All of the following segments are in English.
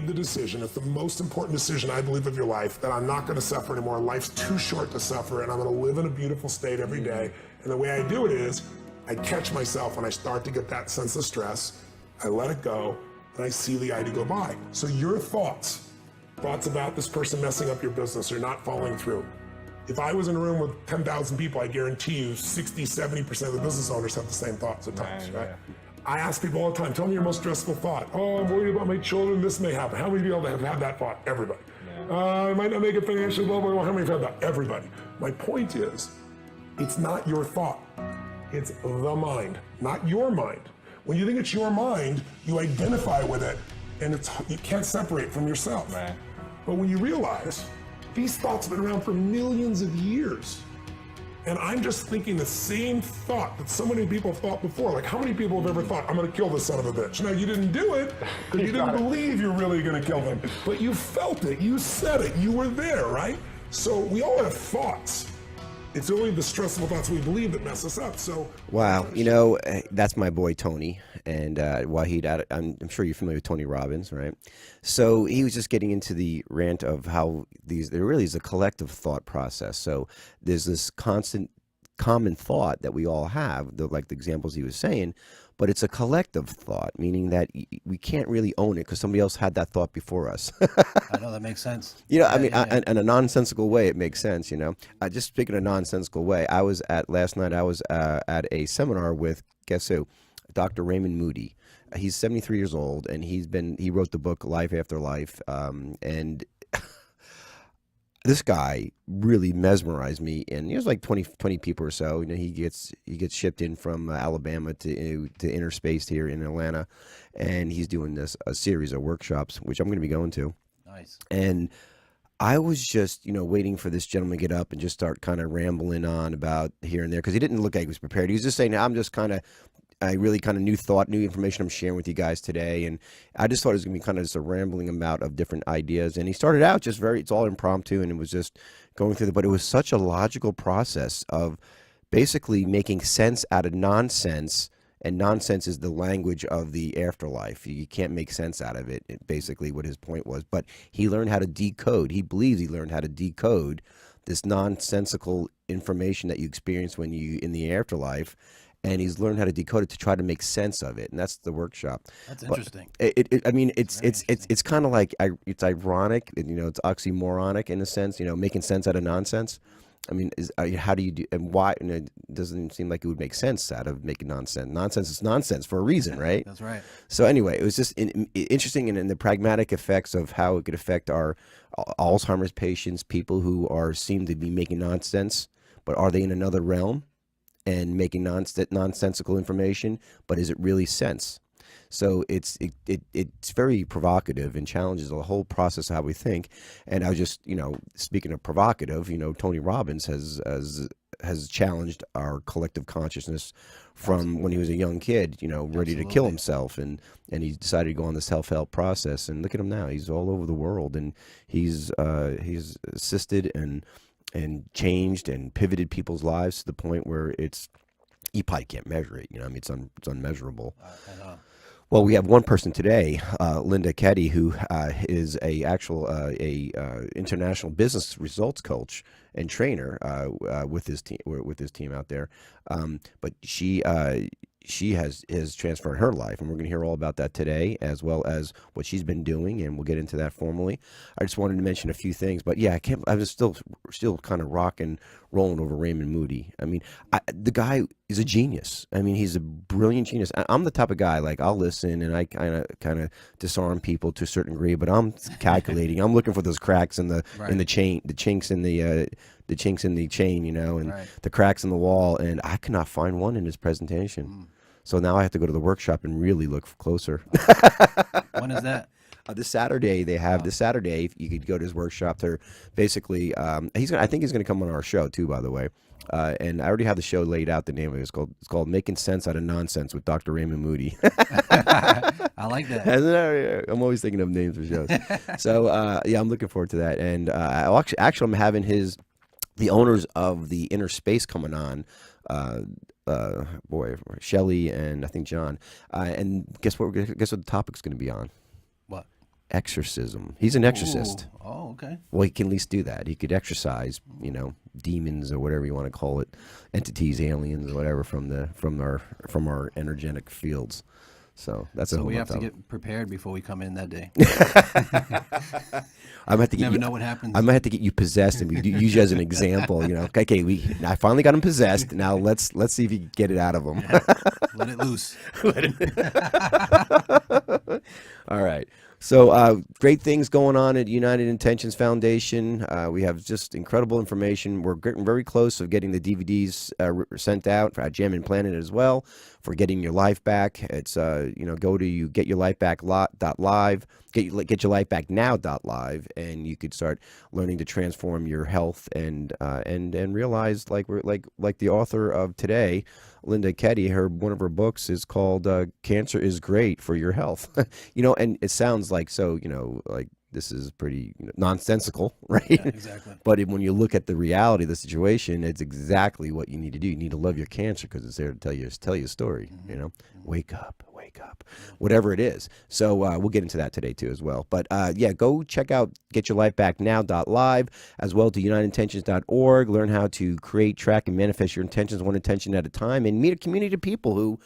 made the decision, it's the most important decision I believe of your life, that I'm not going to suffer anymore. Life's too short to suffer, and I'm going to live in a beautiful state every day. And the way I do it is, I catch myself when I start to get that sense of stress, I let it go, and I see the idea go by. So your thoughts about this person messing up your business or not following through. If I was in a room with 10,000 people, I guarantee you 60, 70% of the business owners have the same thoughts at times, right? I ask people all the time, tell me your most stressful thought. Oh, I'm worried about my children, this may happen. How many people have had that thought? Everybody. I might not make it financially, blah, blah, blah. How many have had that? Everybody. My point is, it's not your thought. It's the mind, not your mind. When you think it's your mind, you identify with it, and you can't separate from yourself. Right. But when you realize, these thoughts have been around for millions of years, and I'm just thinking the same thought that so many people have thought before. Like, how many people have ever thought, I'm gonna kill this son of a bitch? Now, you didn't do it, because you didn't believe you're really gonna kill them. But you felt it, you said it, you were there, right? So we all have thoughts. It's only the stressful thoughts we believe that mess us up. So wow, you know, that's my boy Tony, and Wahid. I'm sure you're familiar with Tony Robbins, right? So he was just getting into the rant of how there really is a collective thought process. So there's this constant common thought that we all have, like the examples he was saying, but it's a collective thought, meaning that we can't really own it because somebody else had that thought before us. I know, that makes sense. You know, in a nonsensical way, it makes sense, you know. Just speaking in a nonsensical way, last night I was at a seminar with, guess who? Dr. Raymond Moody. He's 73 years old, and he wrote the book Life After Life, and this guy really mesmerized me, and he was like 20 people or so. You know, he gets shipped in from Alabama to inner space here in Atlanta, and he's doing a series of workshops, which I'm going to be going to. Nice. And I was just, you know, waiting for this gentleman to get up and just start kind of rambling on about here and there, because he didn't look like he was prepared. He was just saying, I really kind of new information I'm sharing with you guys today. And I just thought it was going to be kind of just a rambling amount of different ideas. And he started out just it's all impromptu, and it was just going through but it was such a logical process of basically making sense out of nonsense. And nonsense is the language of the afterlife. You can't make sense out of it, basically what his point was. But he learned how to decode. He believes he learned how to decode this nonsensical information that you experience when you in the afterlife. And he's learned how to decode it to try to make sense of it, and that's the workshop. That's interesting. It's kind of like it's ironic, you know, it's oxymoronic in a sense, you know, making sense out of nonsense. I mean, how do you do, and why? And it doesn't seem like it would make sense out of making nonsense. Nonsense is nonsense for a reason, right? That's right. So anyway, it was just interesting in the pragmatic effects of how it could affect our Alzheimer's patients, people who seem to be making nonsense, but are they in another realm? And making nonsensical information, but is it really sense? So it's very provocative and challenges the whole process of how we think. And I was just, you know, speaking of provocative, you know, Tony Robbins has challenged our collective consciousness from when he was a young kid, you know, ready to kill himself, and he decided to go on the self-help process. And look at him now; he's all over the world, and he's assisted and changed and pivoted people's lives to the point where you probably can't measure it. You know, I mean, it's unmeasurable. I know. Well, we have one person today, Linda Kedy, who is a international business results coach and trainer with his team out there. But she has transferred her life, and we're going to hear all about that today, as well as what she's been doing, and we'll get into that formally. I just wanted to mention a few things, but yeah, I was still kind of rocking, rolling over Raymond Moody. I mean, the guy is a genius. I mean, he's a brilliant genius. I'm the type of guy, like, I'll listen and I kind of disarm people to a certain degree, but I'm calculating. I'm looking for those cracks in the chain, the chinks in the chinks in the chain, you know, and the cracks in the wall, and I could not find one in his presentation. So now I have to go to the workshop and really look closer. When is that? This Saturday, they have this Saturday. You could go to his workshop. They're basically, I think he's going to come on our show too, by the way. And I already have the show laid out. The name of it is called Making Sense Out of Nonsense with Dr. Raymond Moody. I like that. I'm always thinking of names for shows. So yeah, I'm looking forward to that. And actually, I'm having the owners of the Inner Space coming on. Shelly and I think John. And guess what the topic's going to be on? What? exorcism. He's an exorcist. Ooh. Oh, okay. Well, he can at least do that. He could exorcise, demons or whatever you want to call it, entities, aliens, whatever from our energetic fields. So that's a So whole we have to nother- get prepared before we come in that day. I'm gonna have to get Never you, know what happens. I'm gonna have to get you possessed, and we use you as an example. Okay, I finally got him possessed. Now let's see if you can get it out of him. Let it loose. All right. So great things going on at United Intentions Foundation. We have just incredible information. We're getting very close of getting the DVDs sent out for Gem and Planet as well for getting your life back. It's go to getyyourlifeback.live, getyyourlifebacknow.live, and you could start learning to transform your health and realize like the author of today, Linda Kedy, one of her books is called Cancer is Great for Your Health. And it sounds like like this is pretty nonsensical, right? Yeah, exactly. But when you look at the reality of the situation, it's exactly what you need to do. You need to love your cancer because it's there to tell you a story. Wake up, whatever it is. So we'll get into that today too as well. But go check out getyyourlifebacknow.live as well to unitedintentions.org. Learn how to create, track, and manifest your intentions one intention at a time, and meet a community of people who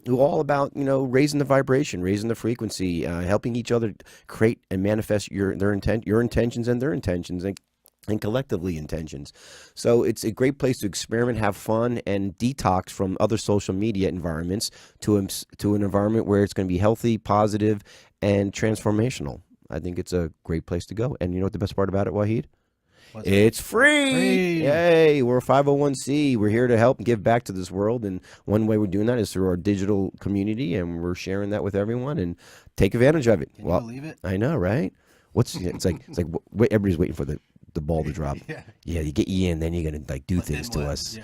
all about raising the vibration, raising the frequency, helping each other create and manifest your intentions and their intentions, and collectively intentions. So it's a great place to experiment, have fun, and detox from other social media environments to an environment where it's going to be healthy, positive, and transformational. I think it's a great place to go. And you know what the best part about it, Wahid? It's free. Yay, we're a 501c. We're here to help and give back to this world, and one way we're doing that is through our digital community, and we're sharing that with everyone, and take advantage of it. Can you believe it? I know, right? It's like everybody's waiting for the ball to drop. Yeah, you get you in, then you're gonna do things to us. Yeah.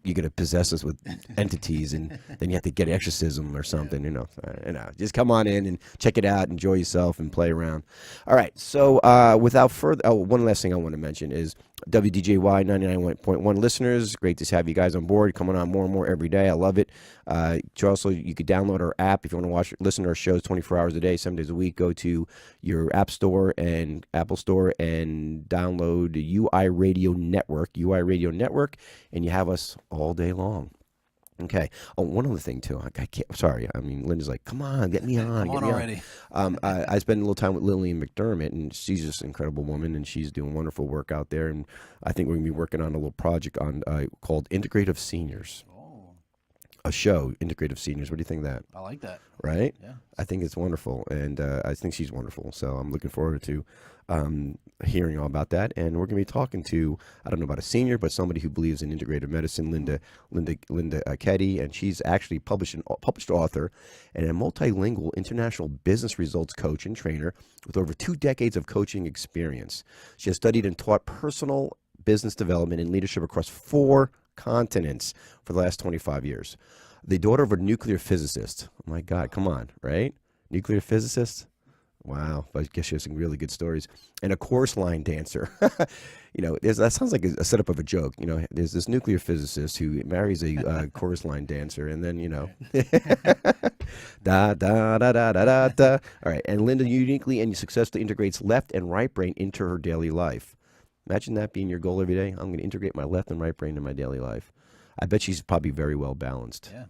You're gonna possess us with entities, and then you have to get exorcism or something. Just come on in and check it out, enjoy yourself, and play around. All right. So without further, one last thing I want to mention is WDJY 99.1 listeners. Great to have you guys on board, coming on more and more every day. I love it. You could download our app if you want to listen to our shows 24 hours a day, 7 days a week. Go to your App Store and Apple Store and download the UI Radio Network, and you have us all day long. Okay. Oh, one other thing too. I can't. Sorry. I mean, Linda's like, "Come on, get me on." Come on already. I spent a little time with Lillian McDermott, and she's just an incredible woman, and she's doing wonderful work out there. And I think we're gonna be working on a little project called Integrative Seniors. A show, Integrative Seniors. What do you think of that? I like that. Right? Yeah. I think it's wonderful, and I think she's wonderful. So I'm looking forward to hearing all about that. And we're going to be talking to, I don't know about a senior, but somebody who believes in integrative medicine, Linda Kedy, and she's actually published author and a multilingual international business results coach and trainer with over 2 decades of coaching experience. She has studied and taught personal business development and leadership across 4 continents for the last 25 years. The daughter of a nuclear physicist. Oh my God, come on, right? Nuclear physicist? Wow, but I guess she has some really good stories. And a chorus line dancer. That sounds like a setup of a joke. There's this nuclear physicist who marries a chorus line dancer, and then, da, da, da, da, da, da. All right, and Linda uniquely and successfully integrates left and right brain into her daily life. Imagine that being your goal every day. I'm going to integrate my left and right brain in my daily life. I bet she's probably very well balanced. Yeah,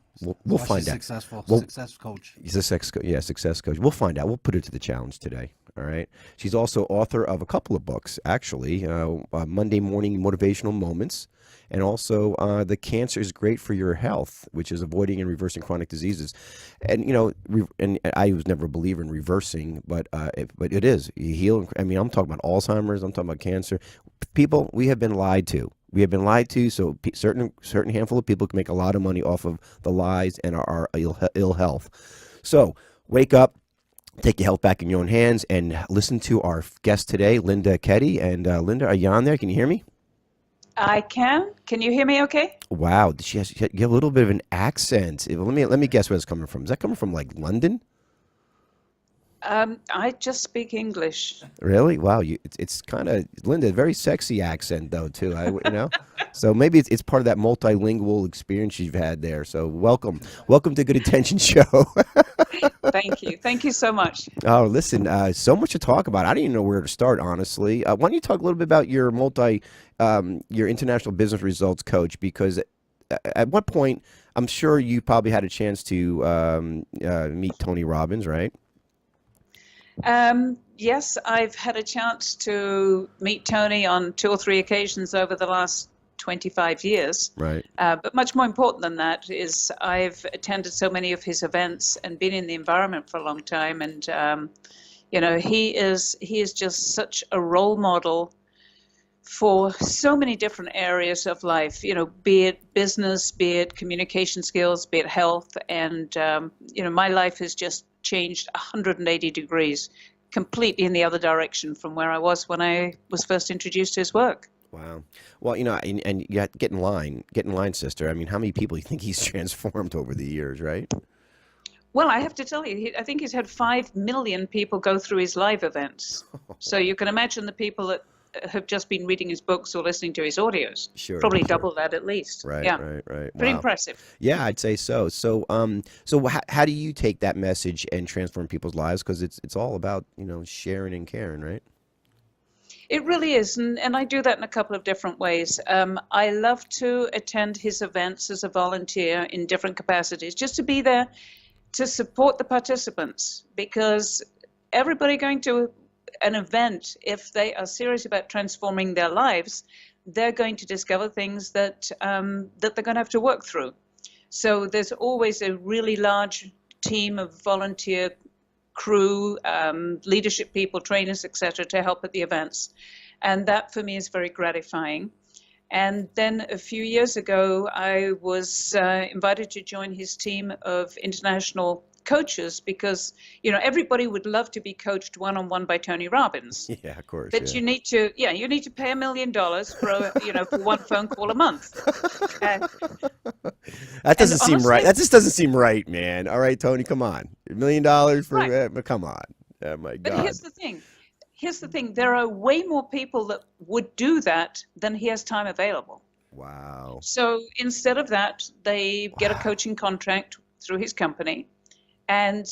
we'll find out. Success coach. He's a success coach. We'll find out. We'll put her to the challenge today. All right. She's also author of a couple of books, actually. Monday Morning Motivational Moments, and also The Cancer is Great for Your Health, which is avoiding and reversing chronic diseases. And and I was never a believer in reversing, but it is. You heal. I mean, I'm talking about Alzheimer's. I'm talking about cancer. People, we have been lied to. We have been lied to, so certain handful of people can make a lot of money off of the lies and our ill health. So wake up, take your health back in your own hands, and listen to our guest today, Linda Kedy. And Linda, are you on there? Can you hear me? I can. Can you hear me okay? Wow, you have a little bit of an accent. Let me guess where it's coming from. Is that coming from like London? I just speak English. Really? Wow. It's kind of Linda, very sexy accent though too. So maybe it's part of that multilingual experience you've had there. So welcome to Good Attention Show. Thank you so much. Oh, listen, so much to talk about. I don't even know where to start, honestly. Why don't you talk a little bit about your your international business results coach? Because at what point, I'm sure you probably had a chance to meet Tony Robbins, right? Yes, I've had a chance to meet Tony on 2 or 3 occasions over the last 25 years. Right. But much more important than that is I've attended so many of his events and been in the environment for a long time. And, he is just such a role model for so many different areas of life, be it business, be it communication skills, be it health. And, my life has just changed 180 degrees, completely in the other direction from where I was when I was first introduced to his work. Wow. Well, and you have to get in line, sister. I mean, how many people do you think he's transformed over the years, right? Well, I have to tell you, I think he's had 5 million people go through his live events. So you can imagine the people that have just been reading his books or listening to his audios. Sure. Probably double that at least. Right, yeah. right. Pretty Wow. impressive. Yeah, I'd say so. So, how do you take that message and transform people's lives? Because it's all about, sharing and caring, right? It really is, and I do that in a couple of different ways. I love to attend his events as a volunteer in different capacities, just to be there to support the participants, because everybody going to an event, if they are serious about transforming their lives, they're going to discover things that they're going to have to work through. So there's always a really large team of volunteer crew, leadership people, trainers, etc., to help at the events. And that for me is very gratifying. And then a few years ago, I was invited to join his team of international coaches because, everybody would love to be coached one-on-one by Tony Robbins. Yeah, of course. But you need to pay $1 million for one phone call a month. That doesn't seem honestly, right. That just doesn't seem right, man. All right, Tony, come on. $1 million for Right. come on. Oh my But God. here's the thing. There are way more people that would do that than he has time available. Wow. So instead of that, they get a coaching contract through his company, and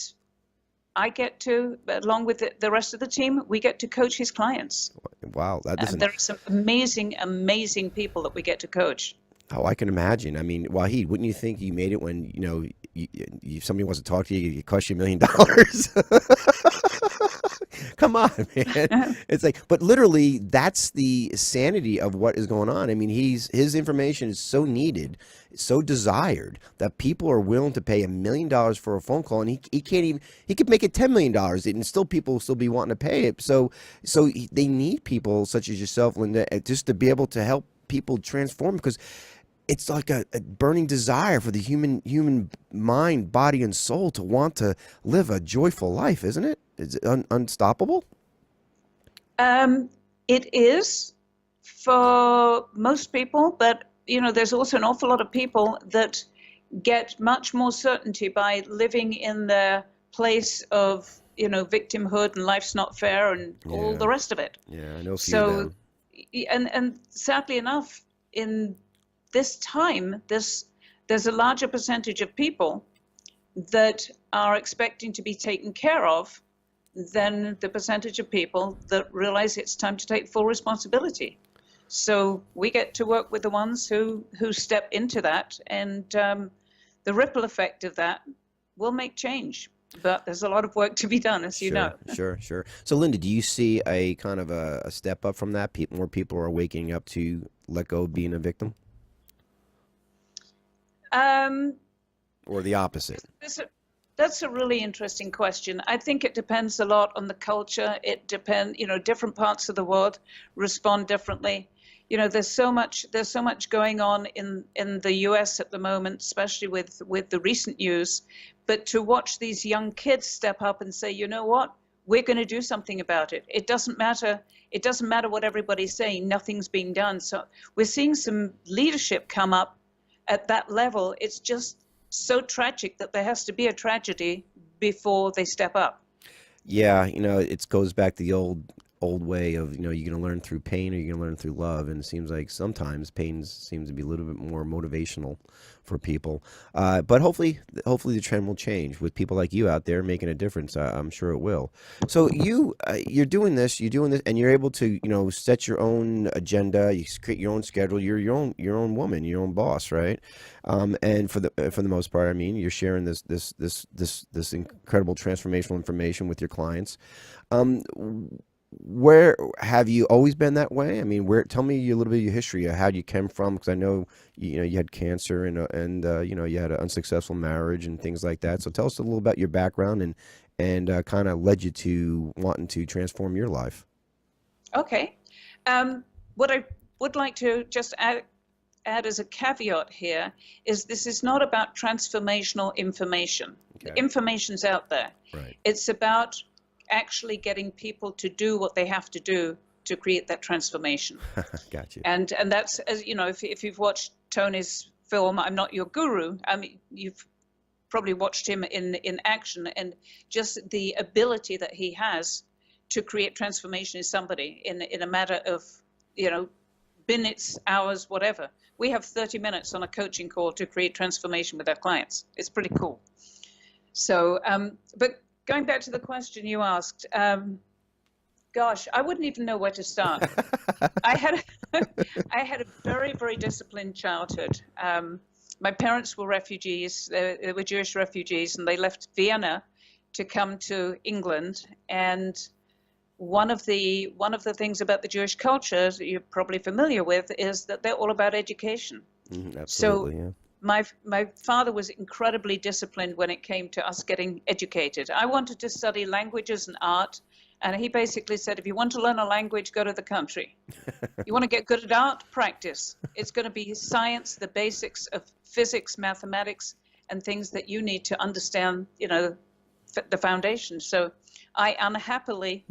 I get to, along with the rest of the team, we get to coach his clients. Wow. That doesn't. And there are some amazing, amazing people that we get to coach. Oh, I can imagine. I mean, Wahid, wouldn't you think you made it when somebody wants to talk to you, it costs you $1 million? Come on, man. It's like, but literally, that's the sanity of what is going on. I mean, his information is so needed, so desired that people are willing to pay $1 million for a phone call, and he can't even. He could make it $10 million, and still people will still be wanting to pay it. So they need people such as yourself, Linda, just to be able to help people transform, because it's like a burning desire for the human mind, body, and soul to want to live a joyful life, isn't it? Is it unstoppable? It is for most people, but there's also an awful lot of people that get much more certainty by living in their place of victimhood and life's not fair and all the rest of it. Yeah, I know a few of them. And sadly enough, in this time, there's a larger percentage of people that are expecting to be taken care of than the percentage of people that realize it's time to take full responsibility. So we get to work with the ones who step into that, and the ripple effect of that will make change. But there's a lot of work to be done, as you know. Sure. So, Linda, do you see a kind of a step up from that? More people are waking up to let go of being a victim? Or the opposite? That's a really interesting question. I think it depends a lot on the culture. It depends, different parts of the world respond differently. There's so much going on in the US at the moment, especially with the recent news. But to watch these young kids step up and say, you know what, we're going to do something about it. It doesn't matter what everybody's saying. Nothing's being done. So we're seeing some leadership come up at that level. It's just so tragic that there has to be a tragedy before they step up. Yeah, it goes back to the old way of, you're going to learn through pain or you're going to learn through love. And it seems like sometimes pain seems to be a little bit more motivational for people. But hopefully the trend will change with people like you out there making a difference. I'm sure it will. So you're doing this, and you're able to, set your own agenda. You create your own schedule. You're your own woman, your own boss, right? And for the most part, I mean, you're sharing this incredible transformational information with your clients. Where have you always been that way? I mean, tell me a little bit of your history of how you came from, because I know you had cancer and you had an unsuccessful marriage and things like that. So tell us a little about your background and kind of led you to wanting to transform your life. Okay. What I would like to just add as a caveat here is this is not about transformational information. Okay. The information's out there. Right. It's about actually getting people to do what they have to do to create that transformation. Got you. And that's, as you know, if you've watched Tony's film, I'm Not Your Guru, I mean, you've probably watched him in action, and just the ability that he has to create transformation in somebody in a matter of, minutes, hours, whatever. We have 30 minutes on a coaching call to create transformation with our clients. It's pretty cool. So, but going back to the question you asked, gosh, I wouldn't even know where to start. I had a very, very disciplined childhood. My parents were refugees. They were Jewish refugees, and they left Vienna to come to England. And one of the things about the Jewish culture that you're probably familiar with is that they're all about education. Absolutely, yeah. My father was incredibly disciplined when it came to us getting educated. I wanted to study languages and art, and he basically said, if you want to learn a language, go to the country. You want to get good at art? Practice. It's going to be science, the basics of physics, mathematics, and things that you need to understand, the foundation. So I unhappily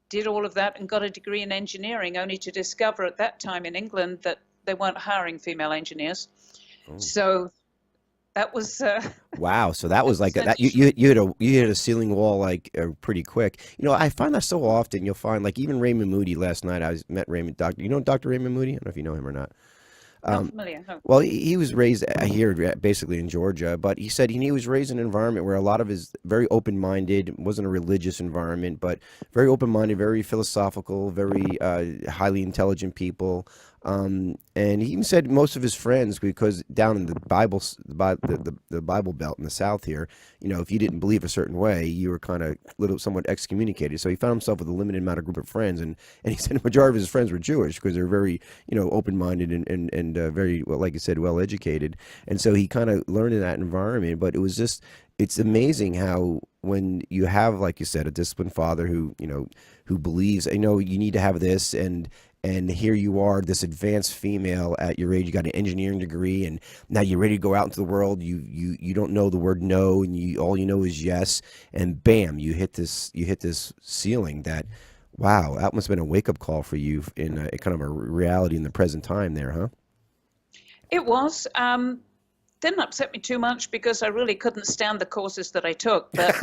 did all of that and got a degree in engineering, only to discover at that time in England that they weren't hiring female engineers. Oh. So that was wow. So that was like that. You hit a ceiling wall like pretty quick. I find that so often. You'll find like even Raymond Moody last night. I met Raymond. Dr. Raymond Moody. I don't know if you know him or not. Not familiar. No. Well, he was raised here, basically in Georgia, but he said he was raised in an environment where a lot of his very open-minded, wasn't a religious environment, but very open-minded, very philosophical, very highly intelligent people. And he even said most of his friends, because down in the Bible Belt in the South here, if you didn't believe a certain way, you were kind of somewhat excommunicated. So he found himself with a limited amount of group of friends, and he said the majority of his friends were Jewish because they're very open-minded and very, well, like you said, well-educated. And so he kind of learned in that environment. But it's amazing how when you have, like you said, a disciplined father who believes, you need to have this, and here you are, this advanced female at your age. You got an engineering degree, and now you're ready to go out into the world. You don't know the word no, and all you know is yes. And bam, you hit this ceiling. That, wow, that must have been a wake up call for you in a kind of a reality in the present time there, huh? It was. Didn't upset me too much because I really couldn't stand the courses that I took. But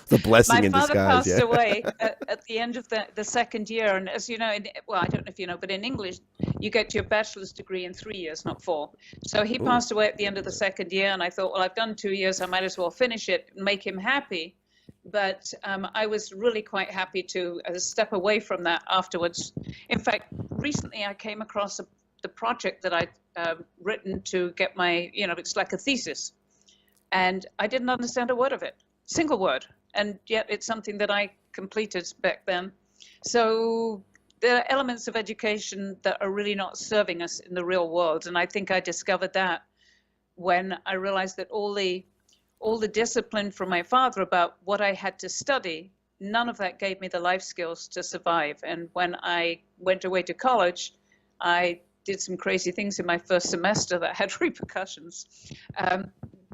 the blessing in my father disguise, passed away at the end of the second year, and as you know, I don't know if you know, but in English, you get your bachelor's degree in 3 years, not 4. So he passed away at the end of the second year, and I thought, well, I've done 2 years, I might as well finish it and make him happy. But I was really quite happy to step away from that afterwards. In fact, recently I came across the project that I'd written to get my, it's like a thesis. And I didn't understand a word of it, single word. And yet it's something that I completed back then. So there are elements of education that are really not serving us in the real world. And I think I discovered that when I realized that all the discipline from my father about what I had to study, none of that gave me the life skills to survive. And when I went away to college, I did some crazy things in my first semester that had repercussions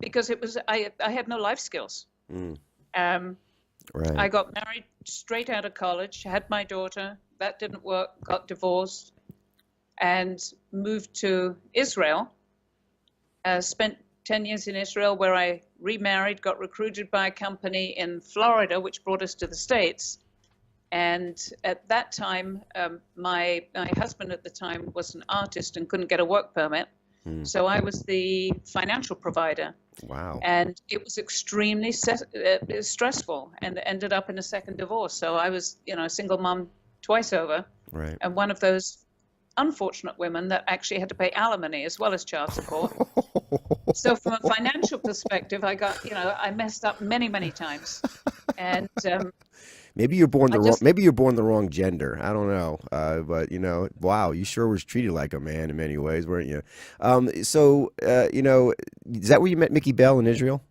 because I had no life skills. Right. I got married straight out of college, had my daughter, that didn't work, got divorced, and moved to Israel. Spent 10 years in Israel, where I remarried, got recruited by a company in Florida, which brought us to the States. And at that time, my husband at the time was an artist and couldn't get a work permit. So I was the financial provider. Wow. And it was extremely stressful, and ended up in a second divorce. So I was, a single mom twice over. Right. And one of those unfortunate women that actually had to pay alimony as well as child support. So from a financial perspective, I messed up many, many times. And maybe you're born the wrong gender. I don't know. But wow, you sure was treated like a man in many ways, weren't you? So is that where you met Mickey Bell in Israel?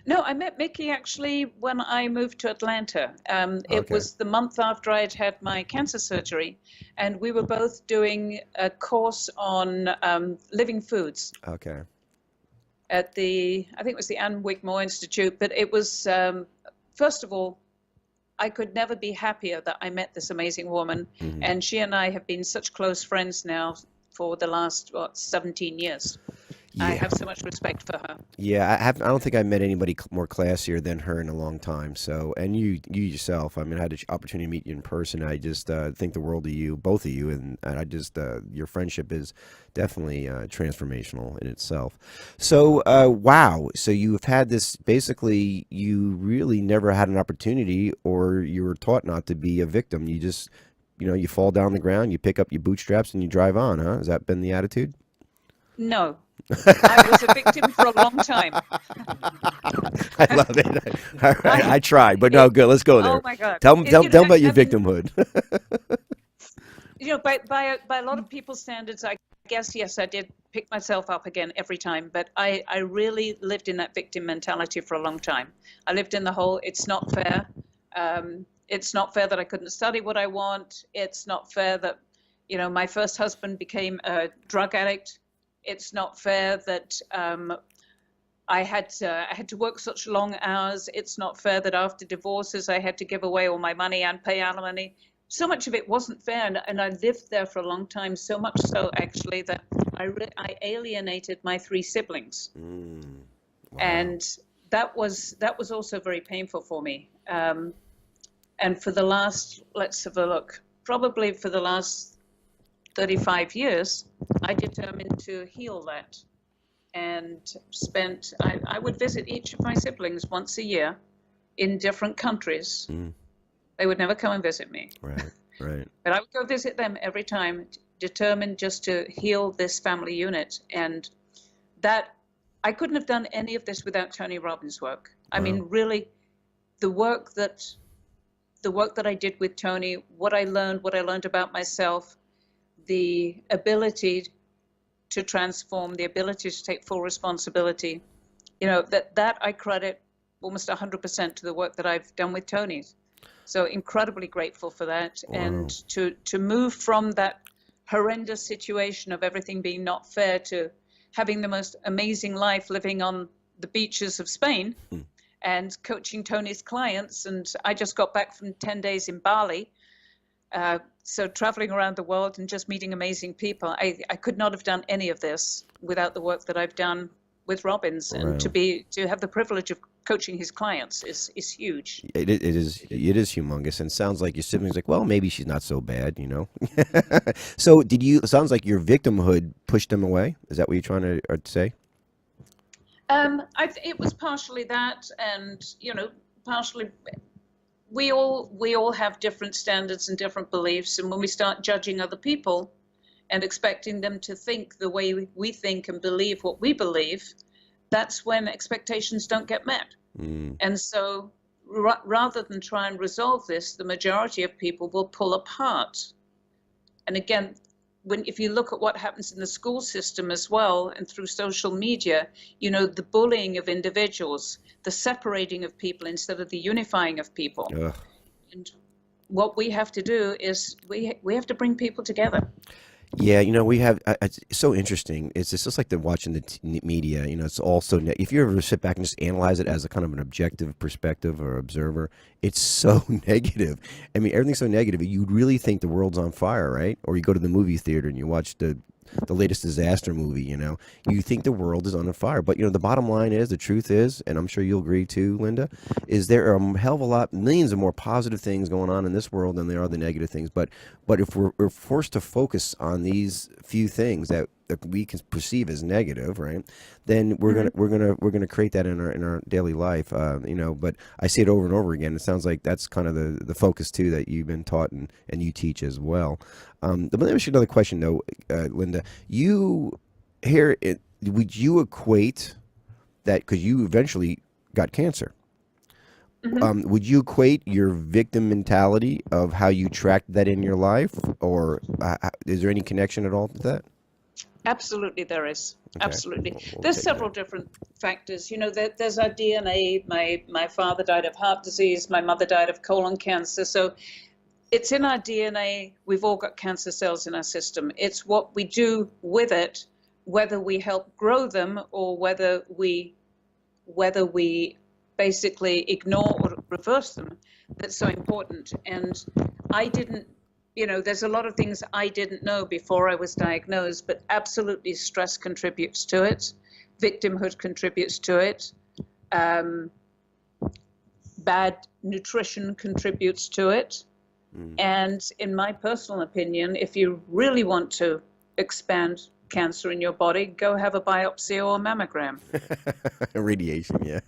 No, I met Mickey actually when I moved to Atlanta. It Okay. was the month after I had my cancer surgery, and we were both doing a course on living foods Okay. at I think it was the Ann Wigmore Institute. But it was, first of all, I could never be happier that I met this amazing woman, and she and I have been such close friends now for the last 17 years. I have so much respect for her. Yeah, I don't think I met anybody more classier than her in a long time. So, and you yourself. I mean, I had the opportunity to meet you in person. I just think the world of you, both of you, and I just your friendship is definitely transformational in itself. So, wow. So you have had this. Basically, you really never had an opportunity, or you were taught not to be a victim. You just, you fall down the ground, you pick up your bootstraps, and you drive on. Huh? Has that been the attitude? No. I was a victim for a long time. I love it. All right, I tried, but no, good. Let's go there. Oh my God! Tell them about your victimhood. By a lot of people's standards, I guess yes, I did pick myself up again every time. But I really lived in that victim mentality for a long time. I lived in the whole "it's not fair." It's not fair that I couldn't study what I want. It's not fair that my first husband became a drug addict. It's not fair that I had to work such long hours. It's not fair that after divorces I had to give away all my money and pay alimony. So much of it wasn't fair, and I lived there for a long time. So much so, actually, that I alienated my 3 siblings, Wow. and that was also very painful for me. And for the last, let's have a look, probably for the last 35 years, I determined to heal that, and I would visit each of my siblings once a year in different countries. They would never come and visit me. Right. But I would go visit them every time, determined just to heal this family unit. And that, I couldn't have done any of this without Tony Robbins' work. I mean, really, the work that I did with Tony, what I learned about myself, the ability to transform, the ability to take full responsibility, that I credit almost 100% to the work that I've done with Tony. So incredibly grateful for that. Wow. And to move from that horrendous situation of everything being not fair to having the most amazing life living on the beaches of Spain and coaching Tony's clients. And I just got back from 10 days in Bali. So traveling around the world and just meeting amazing people. I could not have done any of this without the work that I've done with Robbins. And to have the privilege of coaching his clients is huge. It is humongous, and sounds like your siblings like, well, maybe she's not so bad, So it sounds like your victimhood pushed them away. Is that what you're trying to say? It was partially that, and partially. We all have different standards and different beliefs, and when we start judging other people and expecting them to think the way we think and believe what we believe, that's when expectations don't get met. And so rather than try and resolve this, the majority of people will pull apart. And again, if you look at what happens in the school system as well and through social media, the bullying of individuals, the separating of people instead of the unifying of people. Ugh. And what we have to do is we have to bring people together. Yeah, we have. It's so interesting. It's just like watching the media. It's all so. If you ever sit back and just analyze it as a kind of an objective perspective or observer, it's so negative. I mean, everything's so negative. You'd really think the world's on fire, right? Or you go to the movie theater and you watch the the latest disaster movie. You think the world is on fire, but the bottom line is, the truth is, and I'm sure you'll agree too, Linda, is there are a hell of a lot, millions of more positive things going on in this world than there are the negative things. But if we're forced to focus on these few things that we can perceive as negative, right? Then we're gonna create that in our daily life, But I see it over and over again. It sounds like that's kind of the focus too that you've been taught and you teach as well. But let me ask you another question though, Linda. Would you equate that, because you eventually got cancer? Would you equate your victim mentality of how you tracked that in your life, or is there any connection at all to that? Absolutely, there is. Okay. Absolutely. We'll There's take several different factors. There's our DNA. My father died of heart disease. My mother died of colon cancer. So it's in our DNA. We've all got cancer cells in our system. It's what we do with it, whether we help grow them or whether we basically ignore or reverse them, that's so important. And I didn't, there's a lot of things I didn't know before I was diagnosed, but absolutely stress contributes to it. Victimhood contributes to it. Bad nutrition contributes to it. And in my personal opinion, if you really want to expand cancer in your body, go have a biopsy or a mammogram. Radiation, yeah.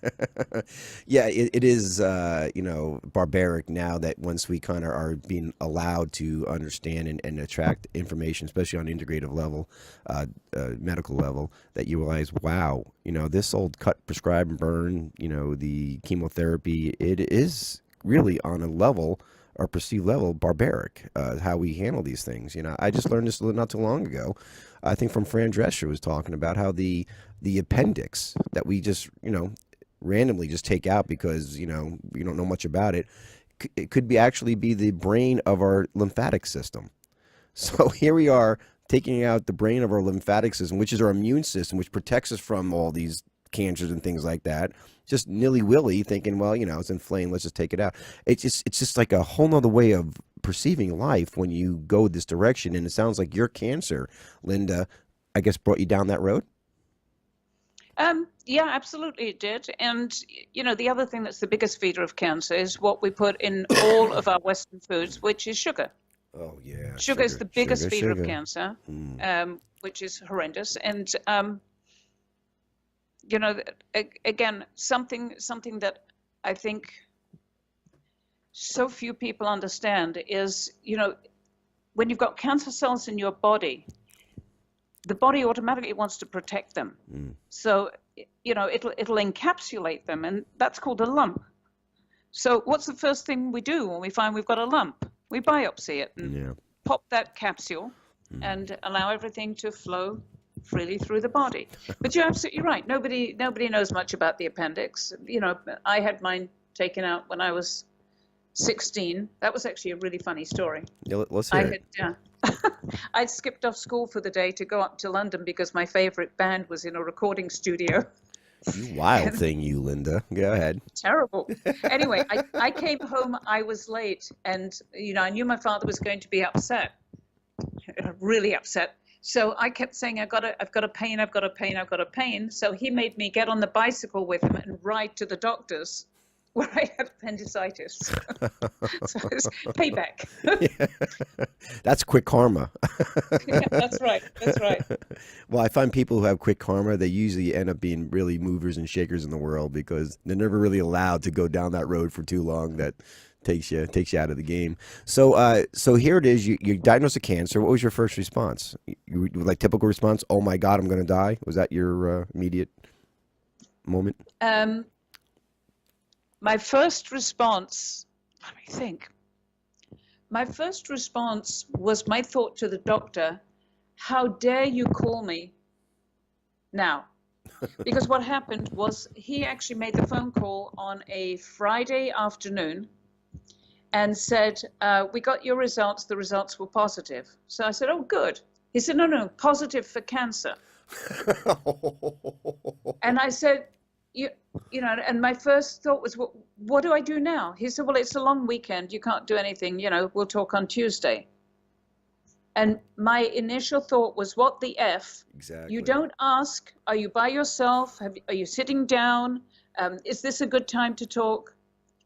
Yeah, it is, barbaric now that once we kind of are being allowed to understand and attract information, especially on an integrative level, medical level, that you realize, wow, this old cut, prescribe, and burn, the chemotherapy, it is really on a level, or perceived level, barbaric, how we handle these things. I just learned this not too long ago. I think from Fran Drescher was talking about how the appendix that we just, randomly just take out because, we don't know much about it, it could actually be the brain of our lymphatic system. So here we are taking out the brain of our lymphatic system, which is our immune system, which protects us from all these cancers and things like that, just nilly-willy thinking, well, it's inflamed, let's just take it out. It's just like a whole nother way of perceiving life when you go this direction. And it sounds like your cancer, Linda, I guess brought you down that road? Yeah, absolutely it did. And, the other thing that's the biggest feeder of cancer is what we put in all of our Western foods, which is sugar. Oh, yeah. Sugar is the biggest feeder of cancer, which is horrendous. And, again, something that I think so few people understand is, when you've got cancer cells in your body, the body automatically wants to protect them. So, it'll encapsulate them, and that's called a lump. So what's the first thing we do when we find we've got a lump? We biopsy it and pop that capsule and allow everything to flow freely through the body. But you're absolutely right. Nobody knows much about the appendix. I had mine taken out when I was 16. That was actually a really funny story. Yeah, let's hear it. I'd skipped off school for the day to go up to London because my favorite band was in a recording studio. You wild thing, you, Linda. Go ahead. Terrible. Anyway, I came home, I was late, and, I knew my father was going to be upset, really upset. So I kept saying, I've got a pain. So he made me get on the bicycle with him and ride to the doctor's where I had appendicitis. So it's payback. Yeah. That's quick karma. Yeah, that's right. Well, I find people who have quick karma, they usually end up being really movers and shakers in the world because they're never really allowed to go down that road for too long. That takes you out of the game. So so here it is. You're diagnosed with cancer. What was your first response? You like typical response? Oh my God, I'm going to die. Was that your immediate moment? My first response, let me think. My first response was my thought to the doctor, how dare you call me now? Because what happened was he actually made the phone call on a Friday afternoon and said, we got your results, the results were positive. So I said, oh, good. He said, no, positive for cancer. And I said, and my first thought was, what do I do now? He said, well, it's a long weekend. You can't do anything. We'll talk on Tuesday. And my initial thought was, what the F? Exactly. You don't ask, are you by yourself? Are you sitting down? Is this a good time to talk?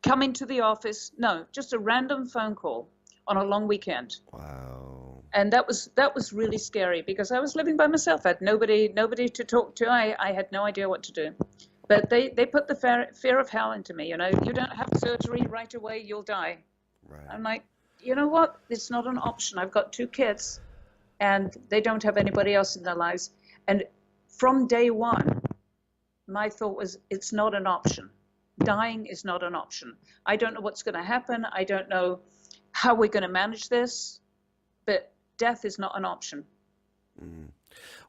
Come into the office. No, just a random phone call on a long weekend. Wow. And that was really scary because I was living by myself. I had nobody to talk to. I had no idea what to do. But they put the fear of hell into me. You know, you don't have surgery right away, you'll die. Right. I'm like, you know what? It's not an option. I've got 2 kids and they don't have anybody else in their lives. And from day one, my thought was, it's not an option. Dying is not an option. I don't know what's going to happen. I don't know how we're going to manage this, but death is not an option.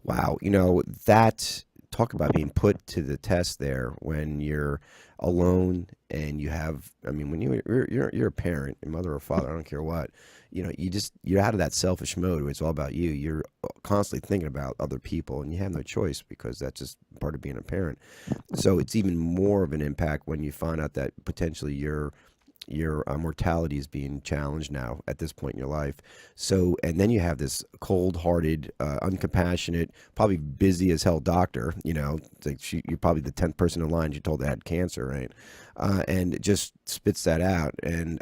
Wow. You know, that, talk about being put to the test there when you're alone and you have, I mean, when you're a parent, a mother or father, I don't care what, you know, you're out of that selfish mode where it's all about you. You're constantly thinking about other people and you have no choice because that's just part of being a parent. So it's even more of an impact when you find out that potentially your mortality is being challenged now at this point in your life. So, and then you have this cold-hearted, uncompassionate, probably busy as hell doctor. You know, it's like you're probably the 10th person in line. She told they had cancer, right? And it just spits that out, and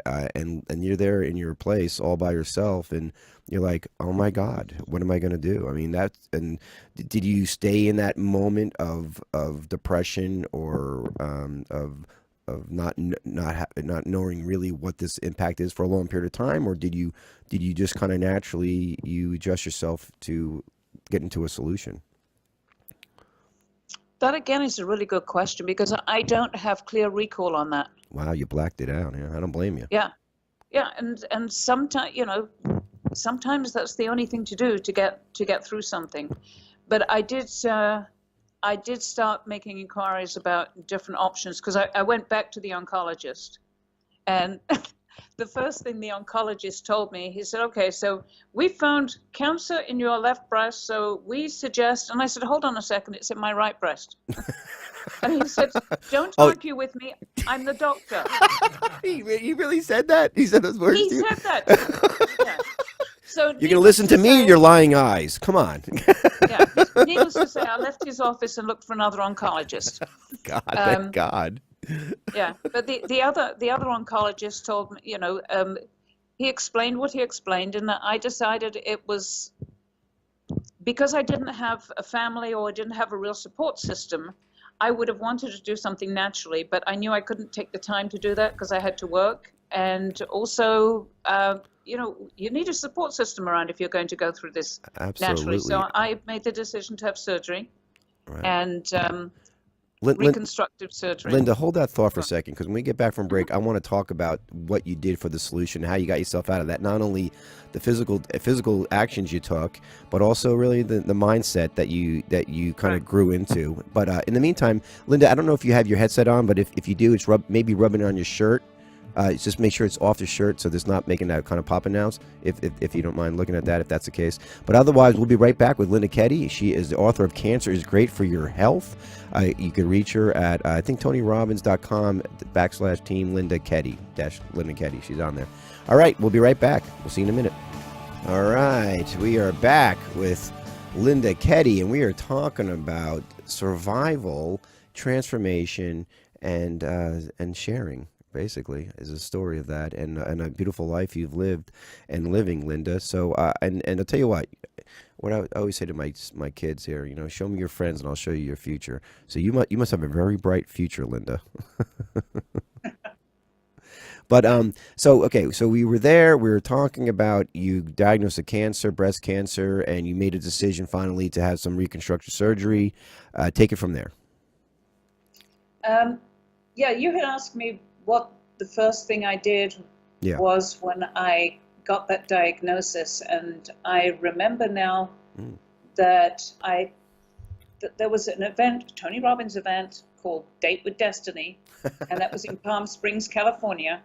you're there in your place all by yourself, and you're like, oh my God, what am I going to do? I mean, and did you stay in that moment of depression or of not knowing really what this impact is for a long period of time, or did you just kind of naturally you adjust yourself to get into a solution? That again is a really good question because I don't have clear recall on that. Wow, you blacked it out. Yeah, I don't blame you. Yeah, and sometimes, you know, sometimes that's the only thing to do to get through something. But I did start making inquiries about different options because I went back to the oncologist, and the first thing the oncologist told me, he said, okay, so we found cancer in your left breast, so we suggest, and I said, hold on a second, it's in my right breast. And he said, don't argue with me, I'm the doctor. He really said that? He said those words? He said that. Yeah. So you're going to listen to me, your lying eyes. Come on. Yeah. Needless to say, I left his office and looked for another oncologist. God, thank God. Yeah, but the other oncologist told me, you know, he explained what he explained, and I decided it was because I didn't have a family or I didn't have a real support system. I would have wanted to do something naturally, but I knew I couldn't take the time to do that because I had to work, and also, you know, you need a support system around if you're going to go through this naturally. So I made the decision to have surgery, right. And reconstructive surgery. Linda, hold that thought for a second, because when we get back from break, I want to talk about what you did for the solution, how you got yourself out of that. Not only the physical actions you took, but also really the mindset that you kind of grew into. But in the meantime, Linda, I don't know if you have your headset on, but if you do, it's maybe rubbing it on your shirt. Just make sure it's off the shirt so there's not making that kind of popping sounds, if you don't mind looking at that, if that's the case. But otherwise, we'll be right back with Linda Kedy. She is the author of Cancer is Great for Your Health. You can reach her at, I think, TonyRobbins.com/team Linda Kedy, Linda Kedy. She's on there. All right, we'll be right back. We'll see you in a minute. All right, we are back with Linda Kedy, and we are talking about survival, transformation, and sharing. Basically, is a story of that, and a beautiful life you've lived and living, Linda. So, and I'll tell you what I always say to my kids here, you know, show me your friends and I'll show you your future. So you must have a very bright future, Linda. But so we were there. We were talking about you diagnosed a cancer, breast cancer, and you made a decision finally to have some reconstructive surgery. Take it from there. Yeah, you had asked me what the first thing I did was when I got that diagnosis, and I remember now that there was an event, Tony Robbins event called Date with Destiny, and that was in Palm Springs, California.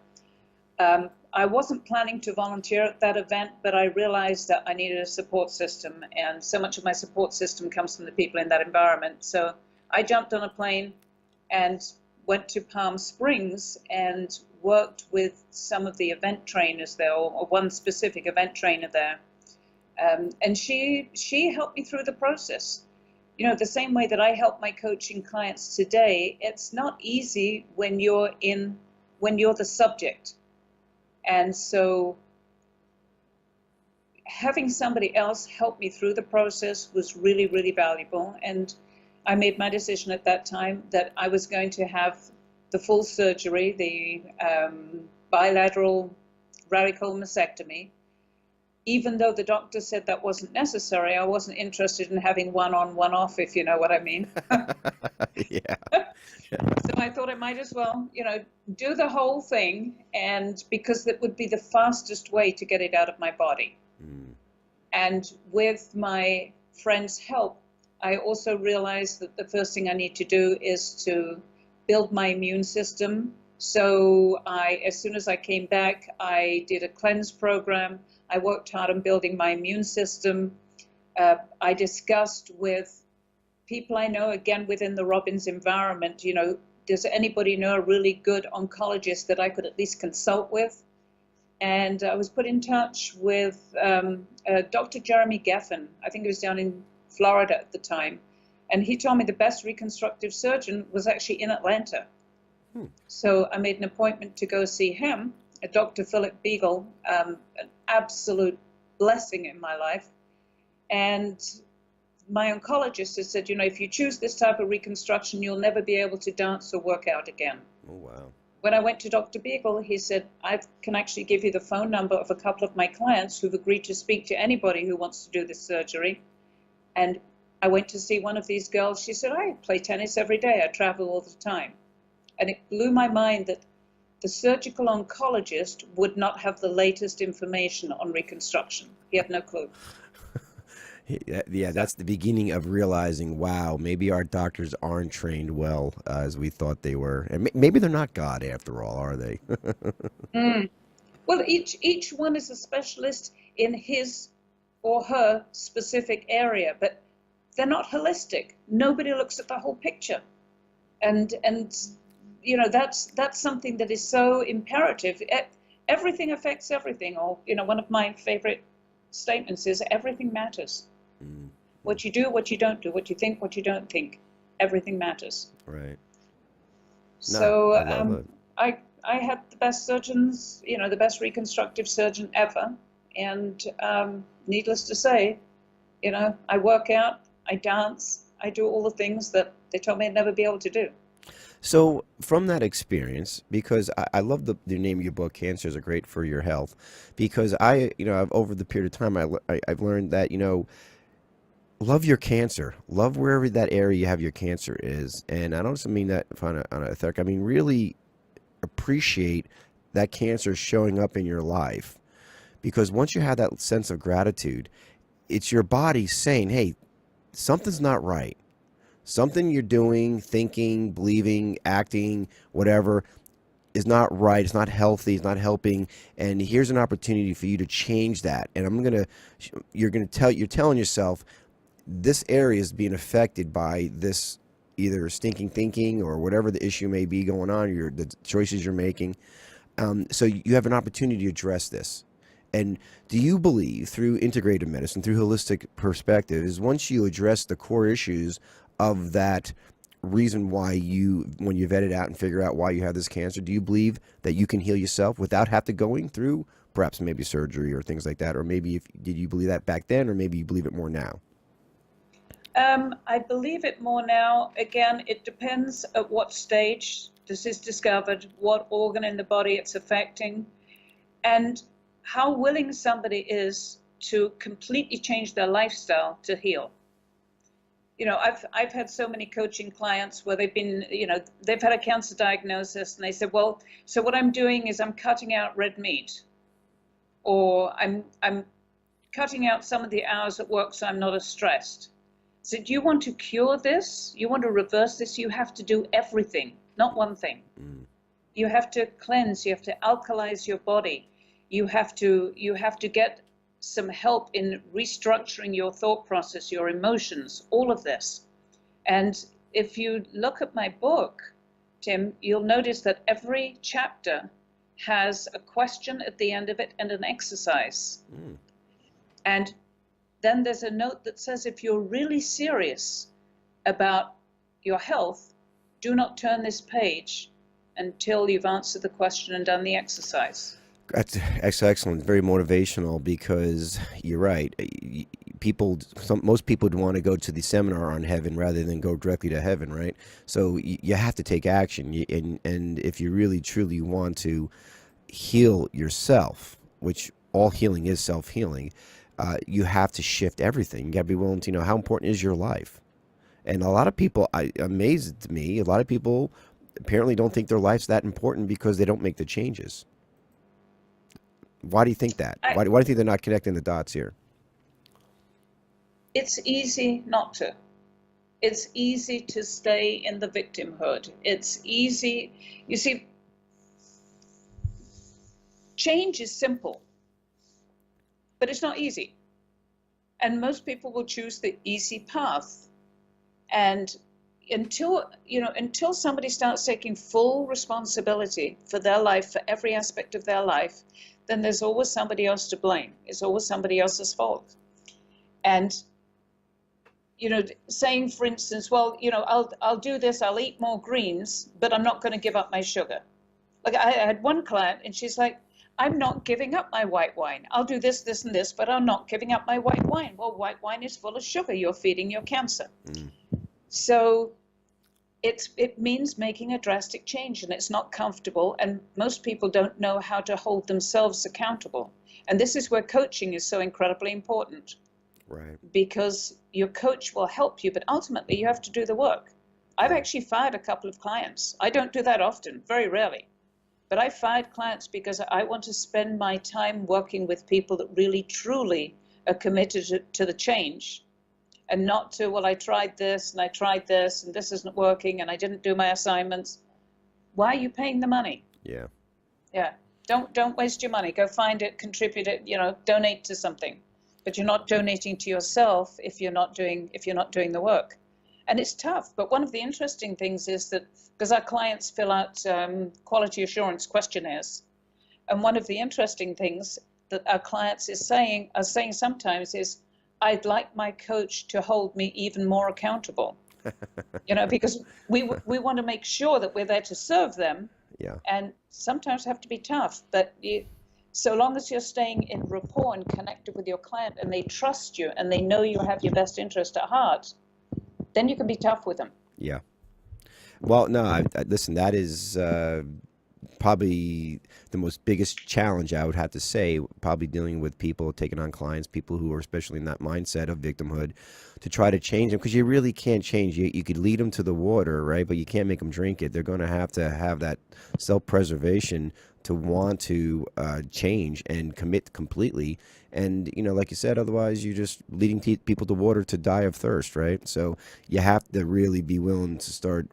I wasn't planning to volunteer at that event, but I realized that I needed a support system, and so much of my support system comes from the people in that environment. So I jumped on a plane and went to Palm Springs and worked with some of the event trainers there, or one specific event trainer there. And she helped me through the process. You know, the same way that I help my coaching clients today, it's not easy when you're the subject. And so having somebody else help me through the process was really, really valuable. And I made my decision at that time that I was going to have the full surgery, the bilateral radical mastectomy. Even though the doctor said that wasn't necessary, I wasn't interested in having one on, one off, if you know what I mean. Yeah. So I thought I might as well, do the whole thing, and because that would be the fastest way to get it out of my body. And with my friend's help, I also realized that the first thing I need to do is to build my immune system. So as soon as I came back, I did a cleanse program. I worked hard on building my immune system. I discussed with people I know, again, within the Robbins environment, does anybody know a really good oncologist that I could at least consult with? And I was put in touch with Dr. Jeremy Geffen. I think he was down in Florida at the time. And he told me the best reconstructive surgeon was actually in Atlanta. So I made an appointment to go see him, Dr. Philip Beagle, an absolute blessing in my life. And my oncologist has said, if you choose this type of reconstruction, you'll never be able to dance or work out again. Oh, wow. When I went to Dr. Beagle, he said, I can actually give you the phone number of a couple of my clients who've agreed to speak to anybody who wants to do this surgery. And I went to see one of these girls. She said, I play tennis every day. I travel all the time. And it blew my mind that the surgical oncologist would not have the latest information on reconstruction. He had no clue. Yeah, that's the beginning of realizing, wow, maybe our doctors aren't trained well as we thought they were. And maybe they're not God after all, are they? Well, each one is a specialist in his or her specific area, but they're not holistic. Nobody looks at the whole picture. And that's something that is so imperative. Everything affects everything. Or, one of my favorite statements is everything matters. What you do, what you don't do, what you think, what you don't think, everything matters. Right. So I love it. I had the best surgeons, the best reconstructive surgeon ever. And needless to say, I work out, I dance, I do all the things that they told me I'd never be able to do. So from that experience, because I love the name of your book, Cancers Are Great for Your Health, because I've over the period of time, I've learned that, love your cancer, love wherever that area you have your cancer is. And I don't mean that on a etheric, I mean, really appreciate that cancer showing up in your life. Because once you have that sense of gratitude, it's your body saying, hey, something's not right. Something you're doing, thinking, believing, acting, whatever, is not right. It's not healthy. It's not helping. And here's an opportunity for you to change that. And you're telling yourself, this area is being affected by this either stinking thinking or whatever the issue may be going on, the choices you're making. So you have an opportunity to address this. And do you believe through integrative medicine, through holistic perspective, is once you address the core issues of that reason why when you vet it out and figure out why you have this cancer, do you believe that you can heal yourself without going through perhaps maybe surgery or things like that? Or maybe did you believe that back then, or maybe you believe it more now? I believe it more now. Again, it depends at what stage this is discovered, what organ in the body it's affecting, and how willing somebody is to completely change their lifestyle to heal. I've had so many coaching clients where they've been, they've had a cancer diagnosis and they said, well, so what I'm doing is I'm cutting out red meat, or I'm cutting out some of the hours at work so I'm not as stressed. So do you want to cure this? You want to reverse this? You have to do everything, not one thing. You have to cleanse, you have to alkalize your body. You have to get some help in restructuring your thought process, your emotions, all of this. And if you look at my book, Tim, you'll notice that every chapter has a question at the end of it and an exercise. And then there's a note that says, if you're really serious about your health, do not turn this page until you've answered the question and done the exercise. That's excellent. Very motivational, because you're right. Most people would want to go to the seminar on heaven rather than go directly to heaven, right? So you have to take action. And if you really, truly want to heal yourself, which all healing is self-healing, you have to shift everything. You got to be willing to, how important is your life? And a lot of people, amazed me, a lot of people apparently don't think their life's that important because they don't make the changes. Why do you think that? Why do you think they're not connecting the dots here? It's easy not to. It's easy to stay in the victimhood. It's easy. You see, change is simple, but it's not easy. And most people will choose the easy path. And until somebody starts taking full responsibility for their life, for every aspect of their life, then there's always somebody else to blame. It's always somebody else's fault. And, saying, for instance, well, I'll do this, I'll eat more greens, but I'm not going to give up my sugar. Like, I had one client, and she's like, I'm not giving up my white wine. I'll do this, this, and this, but I'm not giving up my white wine. Well, white wine is full of sugar. You're feeding your cancer. So it means making a drastic change, and it's not comfortable, and most people don't know how to hold themselves accountable. And this is where coaching is so incredibly important. Right. Because your coach will help you, but ultimately you have to do the work. I've actually fired a couple of clients. I don't do that often, very rarely. But I fired clients because I want to spend my time working with people that really, truly are committed to the change, and not to, well, I tried this and this isn't working and I didn't do my assignments. Why are you paying the money? Yeah. Yeah. Don't waste your money. Go find it, contribute it, donate to something. But you're not donating to yourself if you're not doing the work. And it's tough. But one of the interesting things is that, because our clients fill out quality assurance questionnaires, and one of the interesting things that our clients are saying sometimes is, I'd like my coach to hold me even more accountable. Because we want to make sure that we're there to serve them. Yeah. And sometimes have to be tough, but so long as you're staying in rapport and connected with your client, and they trust you and they know you have your best interest at heart, then you can be tough with them. Yeah. Well, no, listen, that is probably the most biggest challenge, I would have to say, probably dealing with people, taking on clients, people who are especially in that mindset of victimhood, to try to change them, because you really can't change. You could lead them to the water, right? But you can't make them drink it. They're going to have that self-preservation to want to change and commit completely. And, like you said, otherwise you're just leading people to water to die of thirst, right? So you have to really be willing to start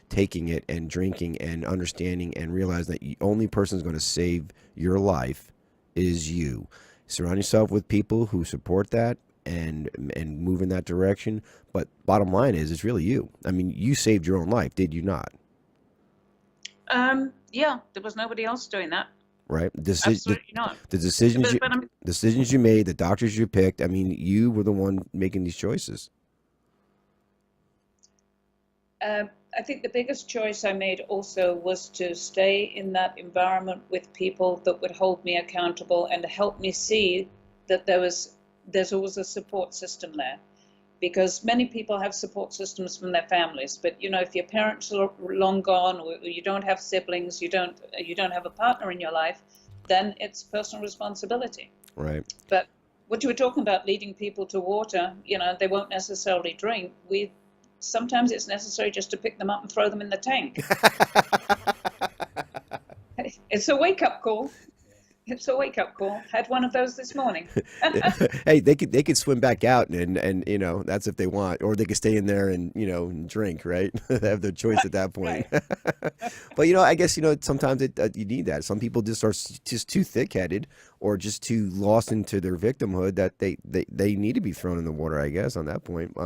taking it and drinking and understanding and realize that the only person who's going to save your life is you. Surround yourself with people who support that and move in that direction. But bottom line is, it's really you. I mean, you saved your own life, did you not? Yeah, there was nobody else doing that. Right. Absolutely not. The decisions you made, the doctors you picked. I mean, you were the one making these choices. I think the biggest choice I made also was to stay in that environment with people that would hold me accountable and help me see that there's always a support system there. Because many people have support systems from their families, but if your parents are long gone, or you don't have siblings, you don't have a partner in your life, then it's personal responsibility. Right. But what you were talking about, leading people to water, they won't necessarily drink. Sometimes it's necessary just to pick them up and throw them in the tank. It's a wake-up call. It's a wake-up call. Had one of those this morning. Hey, they could swim back out, and that's if they want, or they could stay in there and and drink, right? They have their choice at that point. Right. But I guess sometimes you need that. Some people just are just too thick-headed or just too lost into their victimhood that they need to be thrown in the water. I guess on that point,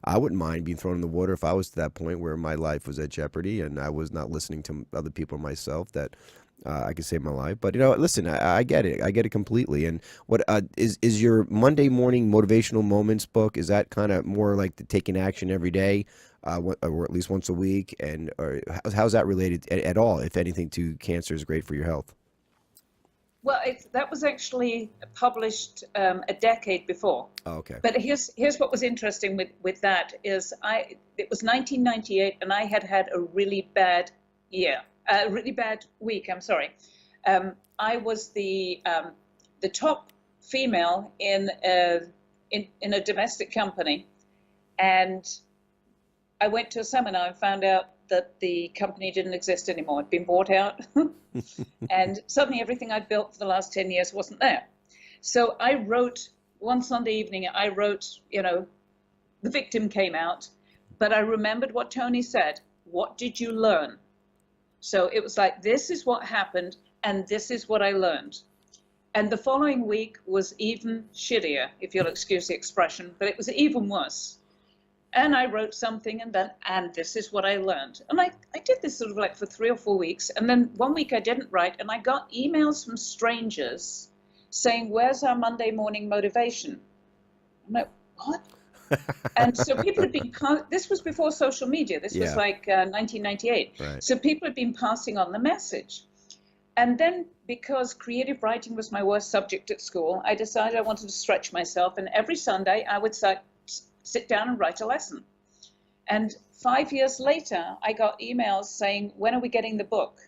I wouldn't mind being thrown in the water if I was to that point where my life was at jeopardy and I was not listening to other people or myself that I could save my life. But listen, I get it. I get it completely. And what is your Monday morning motivational moments book? Is that kind of more like the taking action every day, or at least once a week? And or how's that related at all, if anything, to cancer is great for your health? Well, that was actually published a decade before. Oh, okay. But here's what was interesting with that is it was 1998, and I had a really bad year, a really bad week. I'm sorry. I was the top female in a domestic company, and I went to a seminar and found out that the company didn't exist anymore. It'd been bought out. And suddenly everything I'd built for the last 10 years wasn't there. So I wrote, one Sunday evening, the victim came out, but I remembered what Tony said. What did you learn? So it was like, this is what happened, and this is what I learned. And the following week was even shittier, if you'll excuse the expression, but it was even worse. And I wrote something, and this is what I learned. And I did this sort of like for 3 or 4 weeks. And then one week I didn't write, and I got emails from strangers saying, where's our Monday morning motivation? I'm like, what? And so people had been, this was before social media. This was like 1998. Right. So people had been passing on the message. And then because creative writing was my worst subject at school, I decided I wanted to stretch myself. And every Sunday I would sit down and write a lesson. And 5 years later, I got emails saying, when are we getting the book?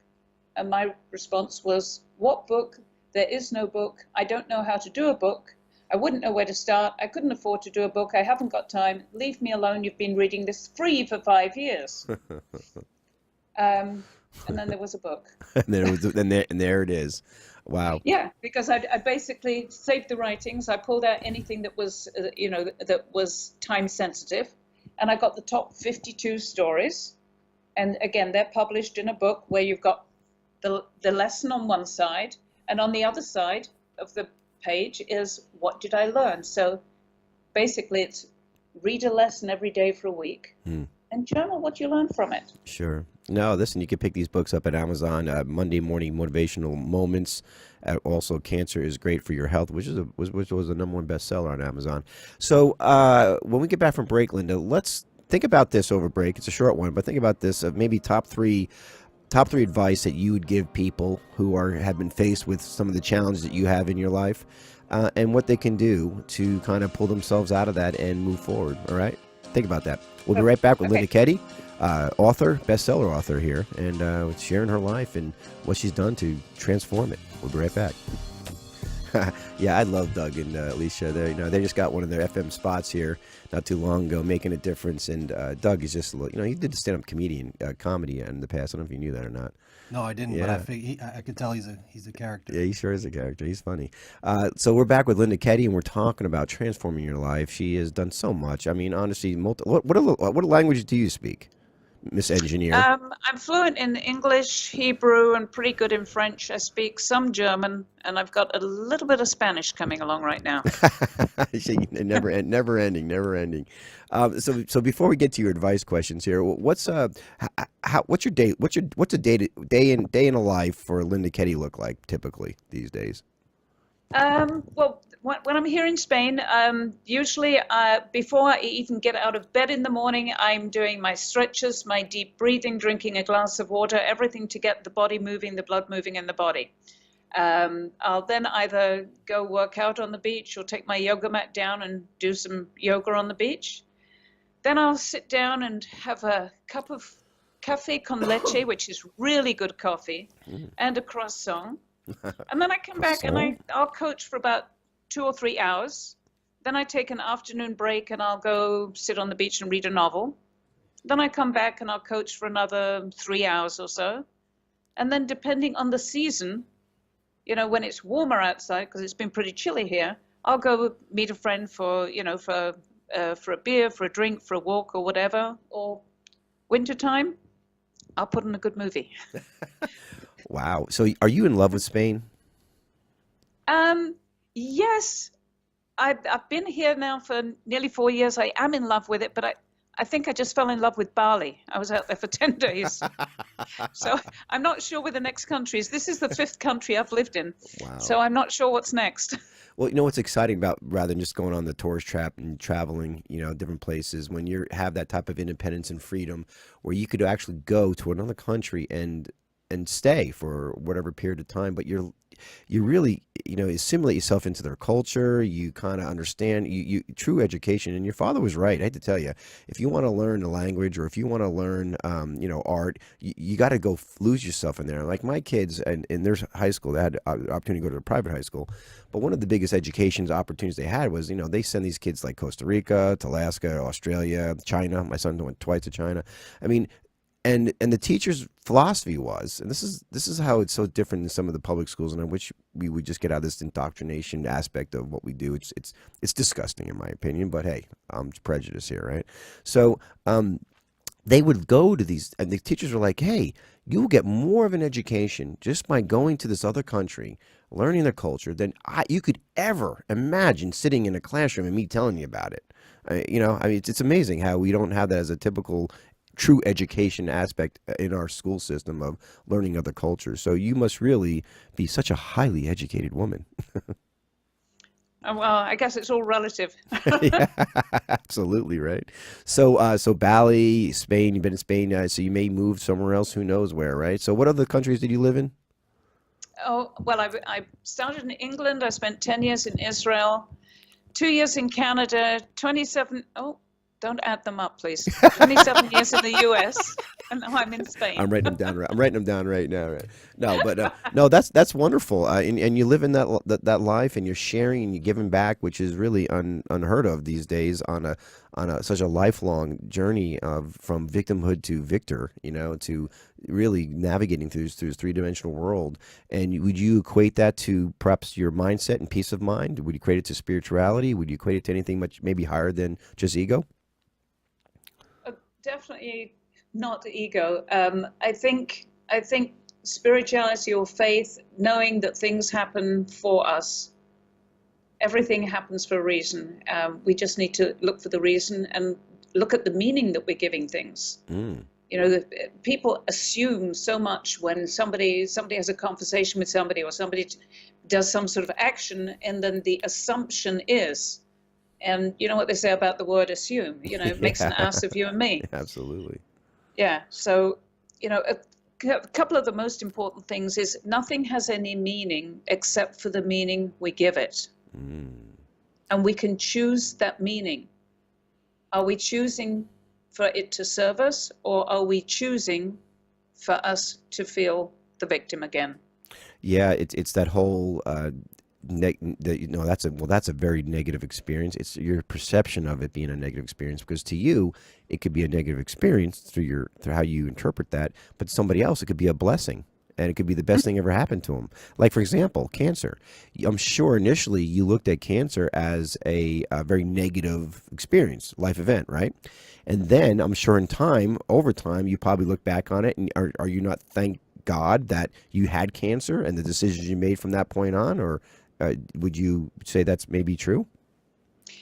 And my response was, what book? There is no book. I don't know how to do a book. I wouldn't know where to start. I couldn't afford to do a book. I haven't got time. Leave me alone. You've been reading this free for 5 years. And then there was a book. and there it is. Wow. Yeah, because I basically saved the writings. I pulled out anything that was, that was time sensitive, and I got the top 52 stories. And again, they're published in a book where you've got the lesson on one side, and on the other side of the page is what did I learn? So basically, it's read a lesson every day for a week and journal what you learn from it. Sure. No, listen, you can pick these books up at Amazon. Monday Morning Motivational Moments. Also, Cancer is Great for Your Health, which was the number one bestseller on Amazon. So when we get back from break, Linda, let's think about this over break. It's a short one, but think about this. Maybe top three advice that you would give people who have been faced with some of the challenges that you have in your life, and what they can do to kind of pull themselves out of that and move forward. All right? Think about that. We'll be right back with Linda Kedy, author, bestseller author here, and sharing her life and what she's done to transform it. We'll be right back. Yeah, I love Doug and Alicia. They just got one of their FM spots here not too long ago, making a difference. And Doug is just, he did the stand-up comedy in the past. I don't know if you knew that or not. No, I didn't. Yeah. But I could tell he's a character. Yeah, he sure is a character. He's funny. So we're back with Linda Kedy, and we're talking about transforming your life. She has done so much. I mean, honestly, what languages do you speak, Miss Engineer? I'm fluent in English, Hebrew, and pretty good in French. I speak some German, and I've got a little bit of Spanish coming along right now. never ending. So before we get to your advice questions here, what's your day? What's a day in a life for Linda Kedy look like typically these days? Well, when I'm here in Spain, usually before I even get out of bed in the morning, I'm doing my stretches, my deep breathing, drinking a glass of water, everything to get the body moving, the blood moving in the body. I'll then either go work out on the beach or take my yoga mat down and do some yoga on the beach. Then I'll sit down and have a cup of café con leche, which is really good coffee, and a croissant. And then I come back and I'll coach for about 2 or 3 hours. Then I take an afternoon break and I'll go sit on the beach and read a novel. Then I come back and I'll coach for another 3 hours or so. And then depending on the season, when it's warmer outside, because it's been pretty chilly here, I'll go meet a friend for a beer, for a drink, for a walk or whatever. Or wintertime, I'll put on a good movie. Wow. So are you in love with Spain? Yes. I've been here now for nearly 4 years. I am in love with it, but I think I just fell in love with Bali. I was out there for 10 days. So I'm not sure where the next country is. This is the 5th country I've lived in. Wow. So I'm not sure what's next. Well, you know what's exciting about rather than just going on the tourist trap and traveling, different places, when you have that type of independence and freedom where you could actually go to another country and stay for whatever period of time, but you really, assimilate yourself into their culture. You kind of understand you true education. And your father was right. I hate to tell you, if you want to learn a language or if you want to learn, art, you got to go lose yourself in there. Like my kids, and in their high school, they had the opportunity to go to a private high school. But one of the biggest education opportunities they had was, they send these kids like Costa Rica, to Alaska, Australia, China. My son went twice to China. I mean, and the teacher's philosophy was, and this is how it's so different than some of the public schools, and I wish we would just get out of this indoctrination aspect of what we do. It's disgusting in my opinion, but hey, I'm prejudiced here, right? So they would go to these, and the teachers were like, hey, you will get more of an education just by going to this other country, learning their culture, than you could ever imagine sitting in a classroom and me telling you about it. It's amazing how we don't have that as a typical true education aspect in our school system of learning other cultures. So you must really be such a highly educated woman. Well, I guess it's all relative. Yeah, absolutely right. So Bali, Spain. You've been in Spain, so you may move somewhere else. Who knows where, right? So what other countries did you live in? Oh, well, I started in England. I spent 10 years in Israel, 2 years in Canada, 27. Oh, don't add them up, please. 27 years in the U.S. and now I'm in Spain. I'm writing them down. I'm writing them down right now. Right? No, but no, that's wonderful. And you live in that life, and you're sharing and you're giving back, which is really unheard of these days on such a lifelong journey from victimhood to victor. To really navigating through this 3-dimensional world. And would you equate that to perhaps your mindset and peace of mind? Would you equate it to spirituality? Would you equate it to anything much maybe higher than just ego? Definitely not ego. I think spirituality or faith, knowing that things happen for us. Everything happens for a reason. We just need to look for the reason and look at the meaning that we're giving things. People assume so much when somebody has a conversation with somebody or somebody does some sort of action, and then the assumption is. And you know what they say about the word assume, it makes an ass of you and me. Absolutely. Yeah. So, a couple of the most important things is nothing has any meaning except for the meaning we give it. And we can choose that meaning. Are we choosing for it to serve us, or are we choosing for us to feel the victim again? Yeah, it's that whole that's a very negative experience. It's your perception of it being a negative experience, because to you it could be a negative experience through how you interpret that, but to somebody else it could be a blessing, and it could be the best thing ever happened to them. Like, for example, cancer. I'm sure initially you looked at cancer as a very negative experience, life event, right? And then I'm sure over time you probably look back on it, and are you not thank God that you had cancer and the decisions you made from that point on? Or would you say that's maybe true?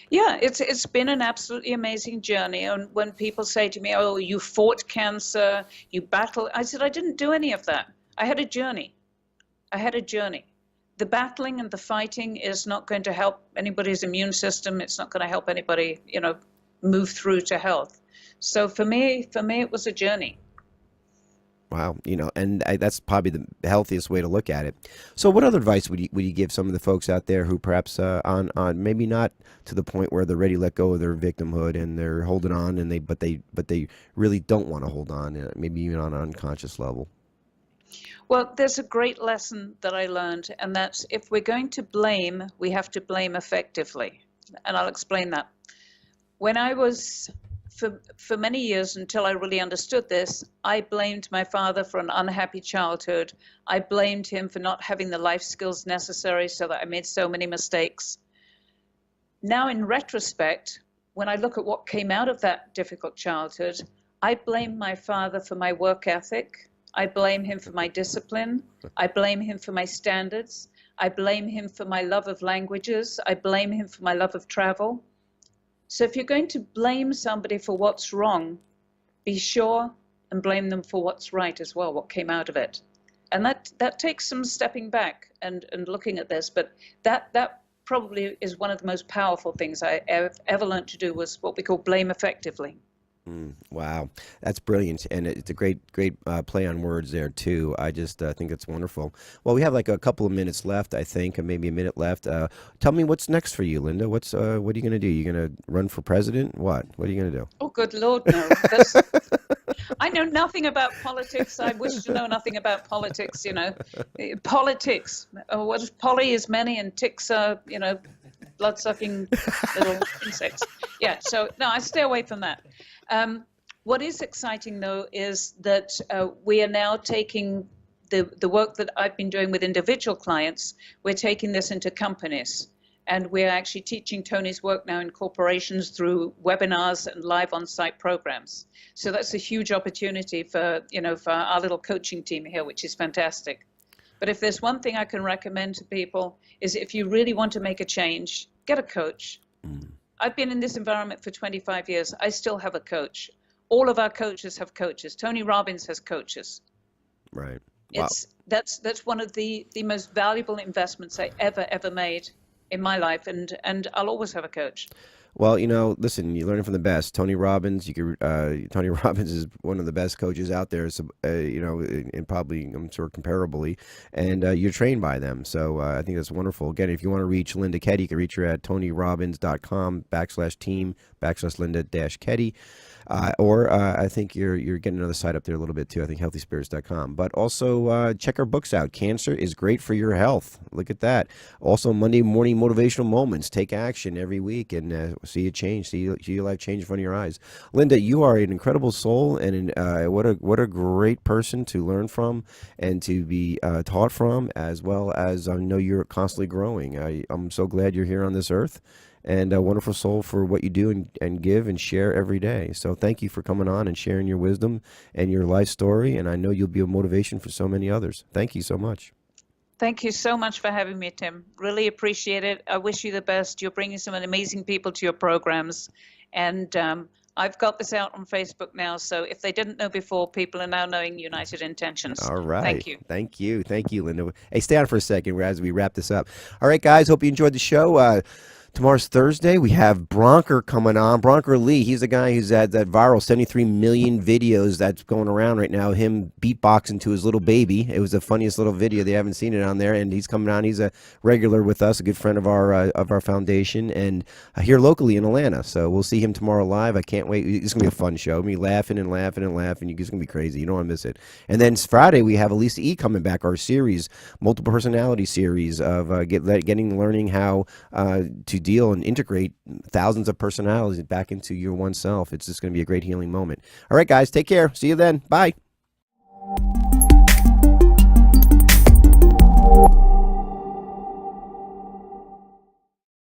Yeah, it's been an absolutely amazing journey. And when people say to me, oh, you fought cancer, you battled, I said, I didn't do any of that. I had a journey. The battling and the fighting is not going to help anybody's immune system. It's not going to help anybody, move through to health. So for me, it was a journey. Wow, and that's probably the healthiest way to look at it. So, what other advice would you give some of the folks out there who perhaps on maybe not to the point where they're ready to let go of their victimhood and they're holding on, and but they really don't want to hold on, maybe even on an unconscious level? Well, there's a great lesson that I learned, and that's if we're going to blame, we have to blame effectively, and I'll explain that. When I was For many years, until I really understood this, I blamed my father for an unhappy childhood. I blamed him for not having the life skills necessary, so that I made so many mistakes. Now, in retrospect, when I look at what came out of that difficult childhood, I blame my father for my work ethic. I blame him for my discipline. I blame him for my standards. I blame him for my love of languages. I blame him for my love of travel. So if you're going to blame somebody for what's wrong, be sure and blame them for what's right as well, what came out of it. And that takes some stepping back and looking at this. But that probably is one of the most powerful things I ever learned to do, was what we call blame effectively. Wow, that's brilliant, and it's a great play on words there too. I just think it's wonderful. Well, we have like a couple of minutes left, I think, and maybe a minute left. Tell me what's next for you, Linda. What are you going to do? You going to run for president? What are you going to do? Oh, good Lord, no. I know nothing about politics. I wish to know nothing about politics, Politics. What is poly is many and ticks are, blood-sucking little insects. Yeah, so no, I stay away from that. What is exciting, though, is that we are now taking the work that I've been doing with individual clients, we're taking this into companies. And we're actually teaching Tony's work now in corporations through webinars and live on-site programs. So that's a huge opportunity for our little coaching team here, which is fantastic. But if there's one thing I can recommend to people, is if you really want to make a change, get a coach. I've been in this environment for 25 years. I still have a coach. All of our coaches have coaches. Tony Robbins has coaches. Right. Wow. That's one of the most valuable investments I ever made in my life, and I'll always have a coach. Well, listen, you're learning from the best. Tony Robbins, Tony Robbins is one of the best coaches out there, so, and probably, I'm sure, comparably, and you're trained by them. So I think that's wonderful. Again, if you want to reach Linda Kedy, you can reach her at tonyrobbins.com/team/Linda-Kedy. Or I think you're getting another site up there a little bit too. I think healthyspirits.com. But also check our books out. Cancer is great for your health. Look at that. Also Monday morning motivational moments. Take action every week and see it change. See your life change in front of your eyes. Linda, you are an incredible soul, and what a great person to learn from and to be taught from, as well as I know you're constantly growing. I'm so glad you're here on this earth. And a wonderful soul for what you do and give and share every day. So thank you for coming on and sharing your wisdom and your life story. And I know you'll be a motivation for so many others. Thank you so much. Thank you so much for having me, Tim. Really appreciate it. I wish you the best. You're bringing some amazing people to your programs. And I've got this out on Facebook now. So if they didn't know before, people are now knowing United Intentions. All right. Thank you. Thank you. Thank you, Linda. Hey, stay on for a second as we wrap this up. All right, guys. Hope you enjoyed the show. Tomorrow's Thursday. We have Bronker coming on. Bronker Lee, he's the guy who's had that viral 73 million videos that's going around right now, him beatboxing to his little baby. It was the funniest little video. They haven't seen it on there, and he's coming on. He's a regular with us, a good friend of our foundation, and here locally in Atlanta. So we'll see him tomorrow live. I can't wait. It's going to be a fun show. Me laughing and laughing and laughing. It's going to be crazy. You don't want to miss it. And then Friday, we have Elisa E. coming back, our series, multiple personality series of learning how to deal and integrate thousands of personalities back into your oneself. It's just going to be a great healing moment. All right, guys, take care. See you then. Bye.